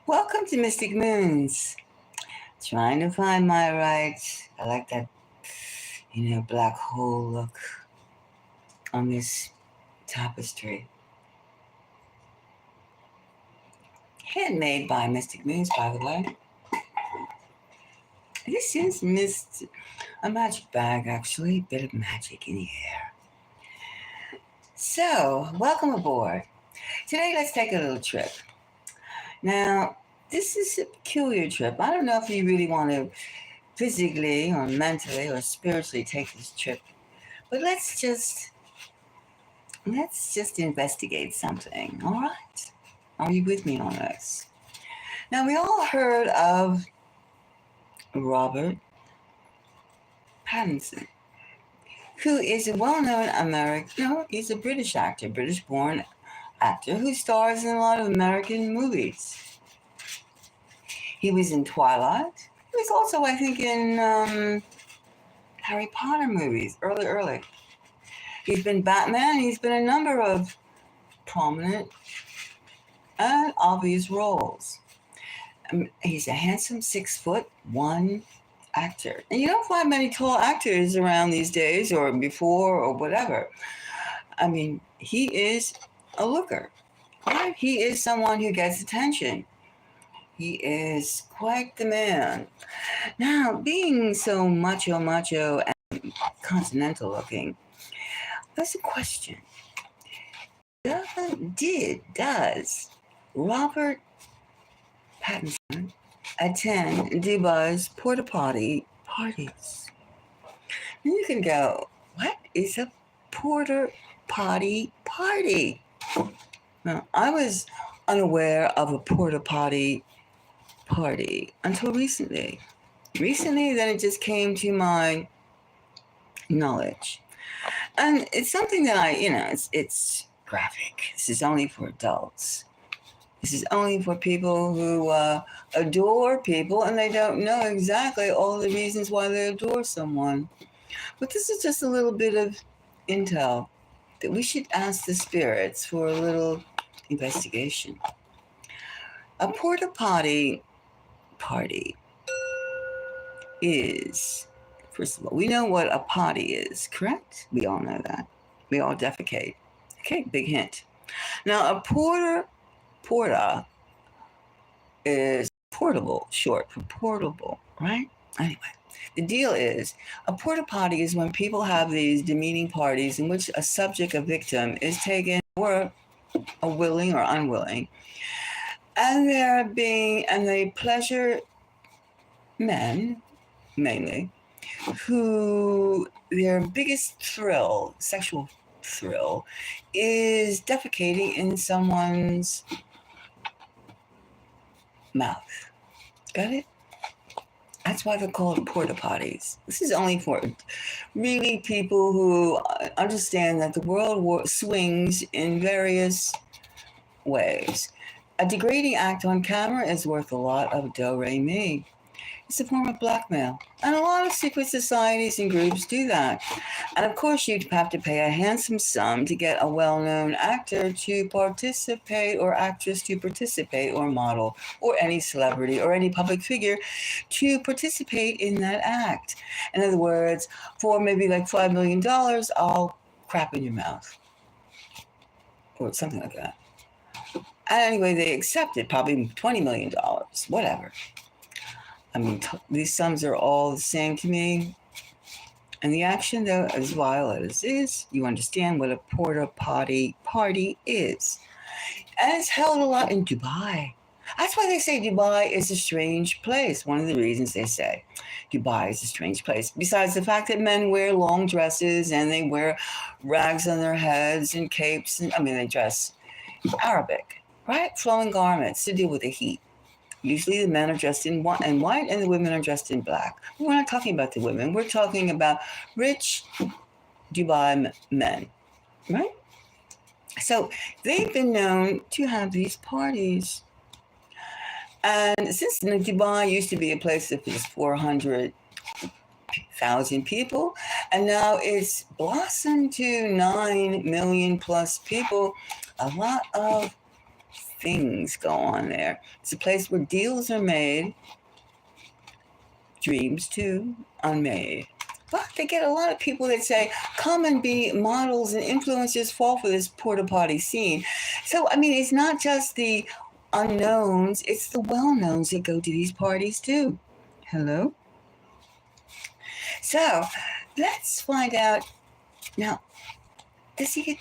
Welcome to Mystic Moons. Trying to find my right. I like that, black hole look on this tapestry. Handmade by Mystic Moons, by the way. This is a magic bag, actually. A bit of magic in the air. So, welcome aboard. Today, let's take a little trip. Now, this is a peculiar trip. I don't know if you really want to physically or mentally or spiritually take this trip, but let's just investigate something. All right? Are you with me on this? Now, we all heard of Robert Pattinson, who is a well-known American, no, he's a British actor, British-born actor who stars in a lot of American movies. He was in Twilight. He was also, I think, in Harry Potter movies, early. He's been Batman. He's been a number of prominent and obvious roles. He's a handsome 6'1" actor. And you don't find many tall actors around these days or before or whatever. I mean, he is a looker, right? He is someone who gets attention. He is quite the man. Now, being so macho and continental looking, there's a question. Does Robert Pattinson attend Dubai's Porta Potty Parties? And you can go, what is a Porta Potty Party? Now, I was unaware of a Porta Potty Party until recently. Then it just came to my knowledge. And it's something that it's graphic. This is only for adults. This is only for people who adore people and they don't know exactly all the reasons why they adore someone. But this is just a little bit of intel that we should ask the spirits for a little investigation. A porta potty party is, first of all, we know what a potty is, correct? We all know that. We all defecate. Okay, big hint. Now, a porta is portable, short for portable, right? Anyway, the deal is a porta potty is when people have these demeaning parties in which a subject, a victim, is taken, or a willing or unwilling, and they pleasure men, mainly, who their biggest thrill, sexual thrill, is defecating in someone's mouth. Got it? That's why they're called porta potties. This is only for really people who understand that the world swings in various ways. A degrading act on camera is worth a lot of do-re-mi. It's a form of blackmail. And a lot of secret societies and groups do that. And of course, you'd have to pay a handsome sum to get a well-known actor to participate, or actress to participate, or model, or any celebrity, or any public figure to participate in that act. In other words, for maybe like $5 million, I'll crap in your mouth. Or something like that. And anyway, they accepted probably $20 million, whatever. I mean, these sums are all the same to me. And the action, though, as wild as it is, you understand what a porta potty party is. And it's held a lot in Dubai. That's why they say Dubai is a strange place. One of the reasons they say Dubai is a strange place. Besides the fact that men wear long dresses and they wear rags on their heads and capes. They dress Arabic, right? Flowing garments to deal with the heat. Usually the men are dressed in white and the women are dressed in black. We're not talking about the women. We're talking about rich Dubai men, right? So they've been known to have these parties. And since Dubai used to be a place that was 400,000 people, and now it's blossomed to 9 million plus people, a lot of things go on there. It's a place where deals are made, dreams too unmade. But they get a lot of people that say, come and be models and influencers fall for this porta potty scene. So, I mean, it's not just the unknowns, it's the well knowns that go to these parties too. Hello? So, let's find out now. Does he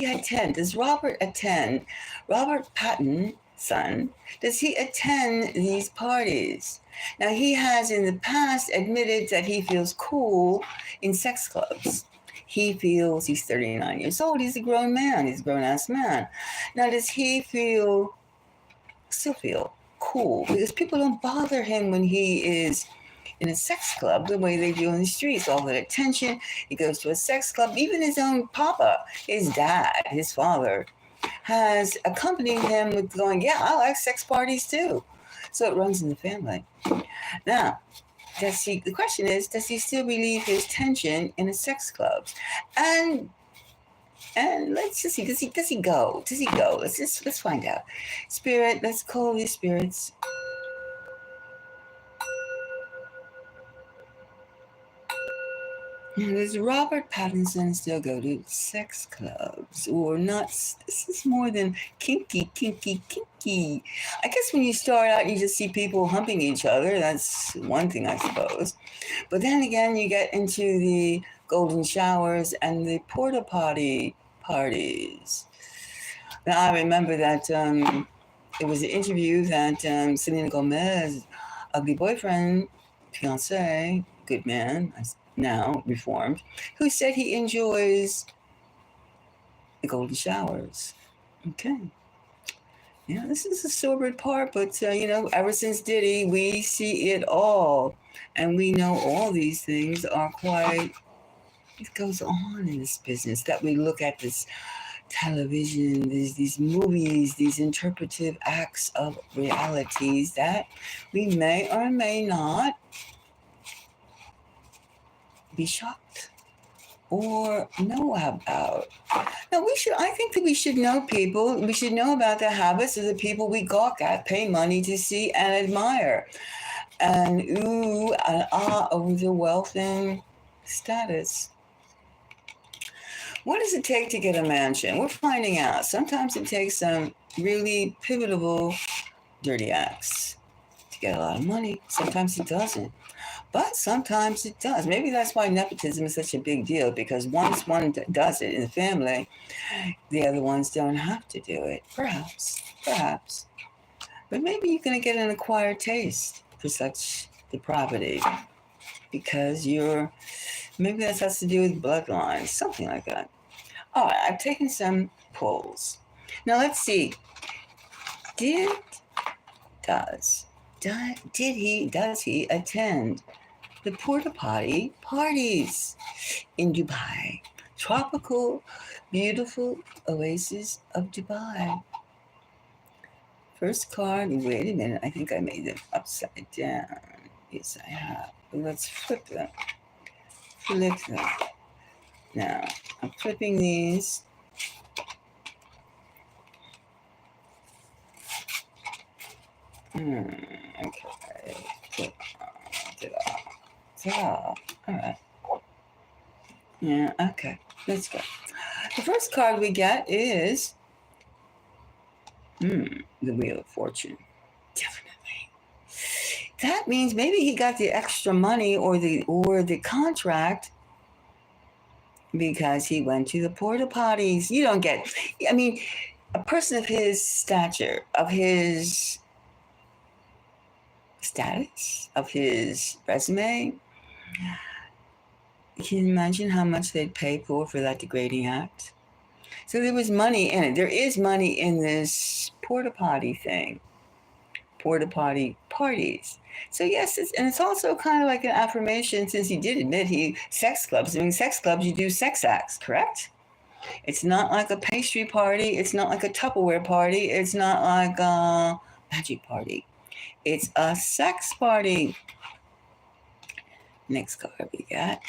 attend? Does Robert attend? Robert Pattinson, does he attend these parties? Now, he has in the past admitted that he feels cool in sex clubs. He feels he's 39 years old. He's a grown man. He's a grown ass man. Now, does he still feel cool? Because people don't bother him when he is in a sex club the way they do in the streets. All that attention. He goes to a sex club. Even his own papa, his dad, his father, has accompanied him with going, yeah, I like sex parties too. So it runs in the family. Now, the question is, does he still relieve his tension in a sex club? And let's just see, does he go? Does he go? Let's find out. Spirit, let's call these spirits. Does Robert Pattinson still go to sex clubs or not? This is more than kinky. I guess when you start out, you just see people humping each other. That's one thing, I suppose. But then again, you get into the golden showers and the porta potty parties. Now, I remember that it was an interview that Selena Gomez, ugly boyfriend, fiance, good man, now reformed, who said he enjoys the golden showers. Okay. Yeah, this is a sordid part, but ever since Diddy, we see it all. And we know all these things are it goes on in this business that we look at this television, these movies, these interpretive acts of realities that we may or may not be shocked or know about. Now I think that we should know people. We should know about the habits of the people we gawk at, pay money to see and admire. And ooh and ah over the wealth and status. What does it take to get a mansion? We're finding out. Sometimes it takes some really pivotal dirty acts to get a lot of money. Sometimes it doesn't. But sometimes it does. Maybe that's why nepotism is such a big deal, because once one does it in the family, the other ones don't have to do it. Perhaps. But maybe you're going to get an acquired taste for such depravity because maybe that has to do with bloodlines, something like that. All right, I've taken some polls. Now let's see. Does he attend the Porta Potty Parties in Dubai? Tropical, beautiful oasis of Dubai. First card, wait a minute, I think I made them upside down. Yes, I have. Let's flip them. Now, I'm flipping these. Okay. Ta-da. All right. Yeah, okay. Let's go. The first card we get is the Wheel of Fortune. Definitely. That means maybe he got the extra money or the contract because he went to the porta potties. You don't get, I mean, a person of his stature, of his status, of his resume, can you imagine how much they'd pay for that degrading act? So there was money in it. There is money in this porta potty thing, porta potty parties. So yes, it's also kind of like an affirmation, since he did admit sex clubs. I mean, sex clubs, you do sex acts, correct? It's not like a pastry party. It's not like a Tupperware party. It's not like a magic party. It's a sex party. Next card we got.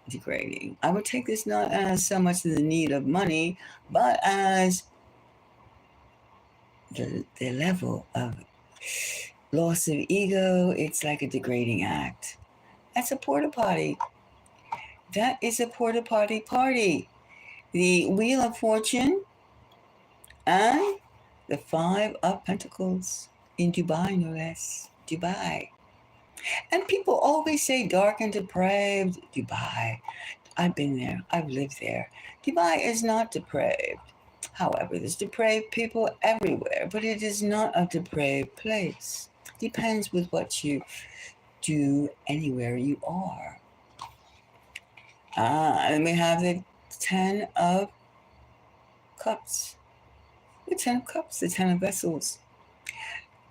degrading. I would take this not as so much the need of money, but as the level of loss of ego. It's like a degrading act. That's a porta potty. That is a porta potty party. The Wheel of Fortune and the Five of Pentacles in Dubai, no less. Dubai. And people always say dark and depraved. Dubai. I've been there. I've lived there. Dubai is not depraved. However, there's depraved people everywhere, but it is not a depraved place. Depends with what you do anywhere you are. And we have the Ten of Cups. The Ten of Cups, the Ten of Vessels.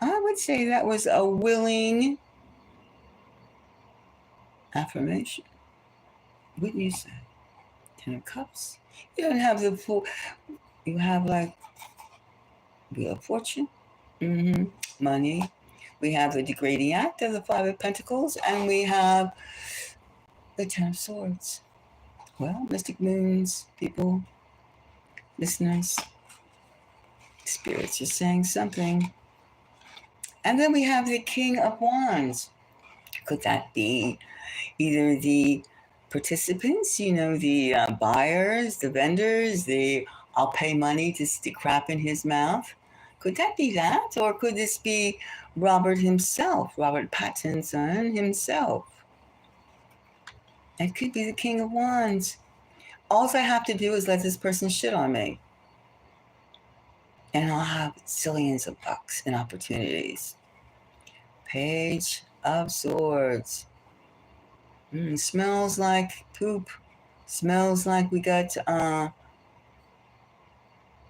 I would say that was a willing affirmation. Wouldn't you say? Ten of Cups. You don't have the full. You have like Wheel of Fortune, money. We have the degrading act of the Five of Pentacles, and we have the Ten of Swords. Well, Mystic Moons, people, listeners, spirits are saying something. And then we have the King of Wands. Could that be either the participants, the buyers, the vendors, the I'll pay money to stick crap in his mouth? Could that be that? Or could this be Robert himself, Robert Pattinson himself? It could be the King of Wands. All I have to do is let this person shit on me. And I'll have zillions of bucks and opportunities. Page of Swords. Smells like poop. Smells like we got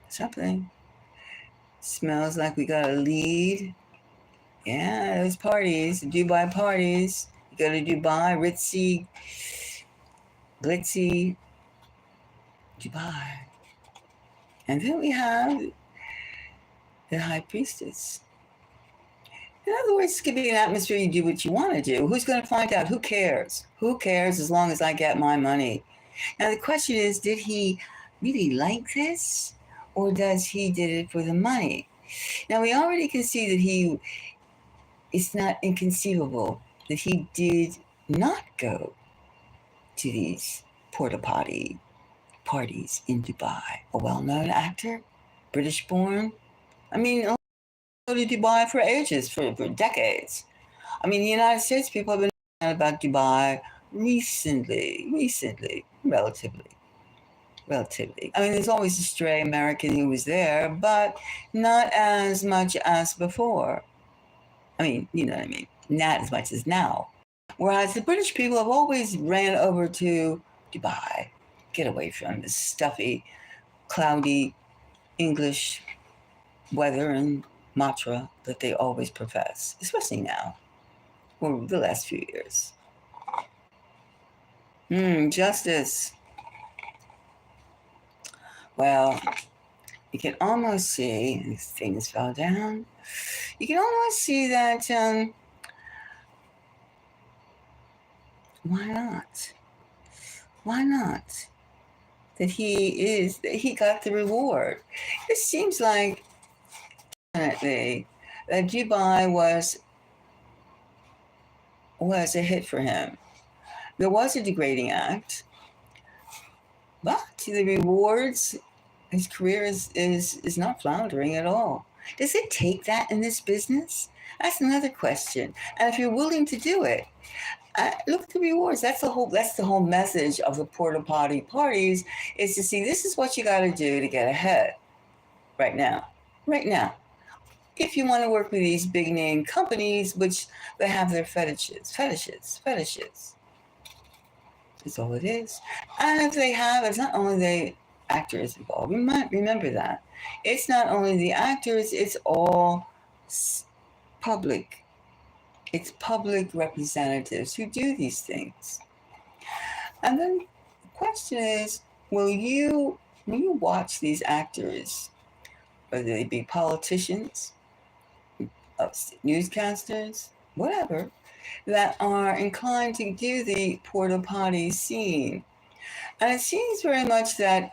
something. Smells like we got a lead. Yeah, those parties, Dubai parties. You go to Dubai, ritzy, glitzy, Dubai. And then we have the High Priestess. In other words, it's going to be an atmosphere you do what you want to do. Who's going to find out? Who cares? Who cares as long as I get my money? Now, the question is, did he really like this? Or does he did it for the money? Now, we already can see that it's not inconceivable that he did not go to these porta-potty parties in Dubai. A well-known actor, British-born. I mean, go to Dubai for ages, for decades. I mean, the United States people have been talking about Dubai recently, relatively. I mean, there's always a stray American who was there, but not as much as before. I mean, you know what I mean? Not as much as now. Whereas the British people have always ran over to Dubai, get away from the stuffy, cloudy English weather and mantra that they always profess, especially now, or the last few years. Justice. Well, you can almost see, these things fell down, you can almost see that, why not? Why not? That he got the reward. It seems like, definitely, that Dubai was a hit for him. There was a degrading act, but the rewards, his career is not floundering at all. Does it take that in this business? That's another question. And if you're willing to do it, look at the rewards. That's the whole message of the Porta Potty Parties, is to see this is what you got to do to get ahead right now. If you want to work with these big name companies, which they have their fetishes. That's all it is. And if they have, it's not only the actors involved. We might remember that. It's not only the actors, it's all public. It's public representatives who do these things. And then the question is, will you watch these actors, whether they be politicians, newscasters, whatever, that are inclined to do the porta potty scene. And it seems very much that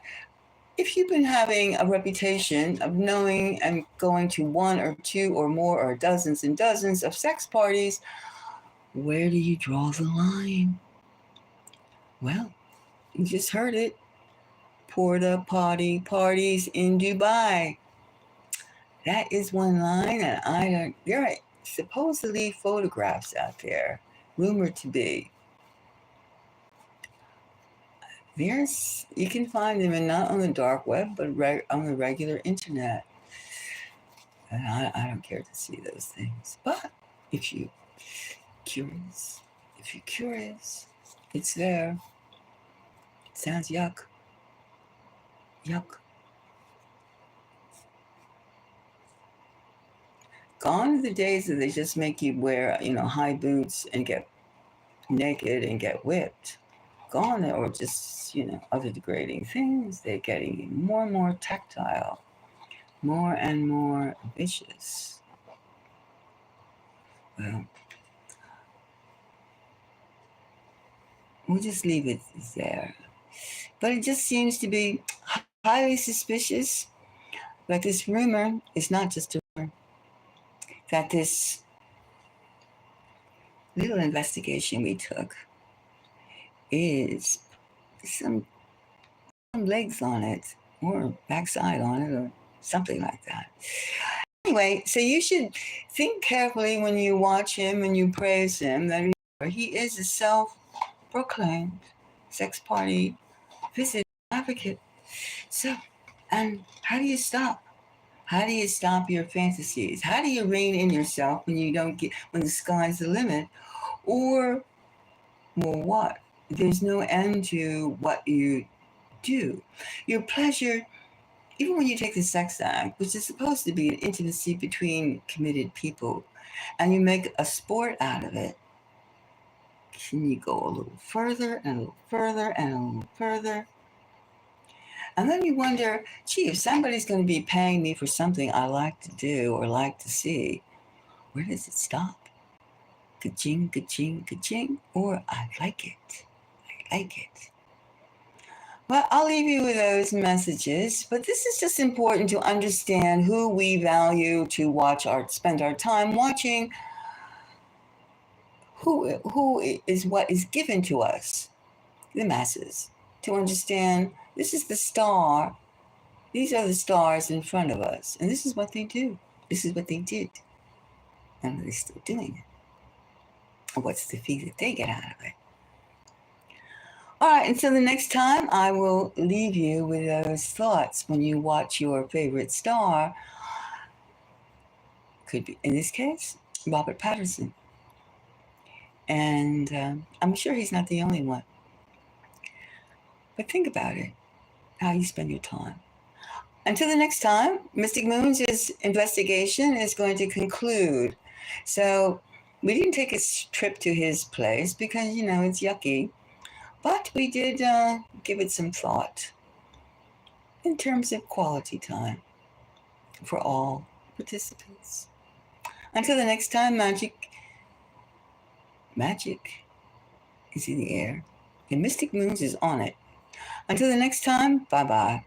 if you've been having a reputation of knowing and going to one or two or more or dozens and dozens of sex parties, where do you draw the line? Well, you just heard it. Porta potty parties in Dubai. That is one line, and I don't. There are supposedly photographs out there, rumored to be. You can find them, and not on the dark web, but on the regular internet. And I don't care to see those things. But if you're curious, it's there. It sounds yuck. Yuck. Gone are the days that they just make you wear, high boots and get naked and get whipped. Gone, or just, other degrading things. They're getting more and more tactile, more and more vicious. Well, we'll just leave it there. But it just seems to be highly suspicious that this rumor is not just a rumor, that this little investigation we took is some legs on it, or backside on it, or something like that. Anyway, so you should think carefully when you watch him and you praise him that he is a self-proclaimed sex party visit advocate. So, and how do you stop? How do you stop your fantasies? How do you rein in yourself when when the sky's the limit? Or, well, what? There's no end to what you do. Your pleasure, even when you take the sex act, which is supposed to be an intimacy between committed people, and you make a sport out of it, can you go a little further and a little further and a little further? And then you wonder, gee, if somebody's going to be paying me for something I like to do or like to see, where does it stop? Ka-ching, ka-ching, ka-ching, or I like it. I like it. Well, I'll leave you with those messages, but this is just important to understand who we value to spend our time watching, who is what is given to us, the masses, to understand this is the star. These are the stars in front of us, and this is what they do. This is what they did, and they're still doing it. What's the fee that they get out of it? All right, until the next time, I will leave you with those thoughts when you watch your favorite star. Could be, in this case, Robert Pattinson. And I'm sure he's not the only one. But think about it, how you spend your time. Until the next time, Mystic Moon's investigation is going to conclude. So we didn't take a trip to his place because, it's yucky. But we did give it some thought in terms of quality time for all participants. Until the next time, magic is in the air, and Mystic Moons is on it. Until the next time, bye-bye.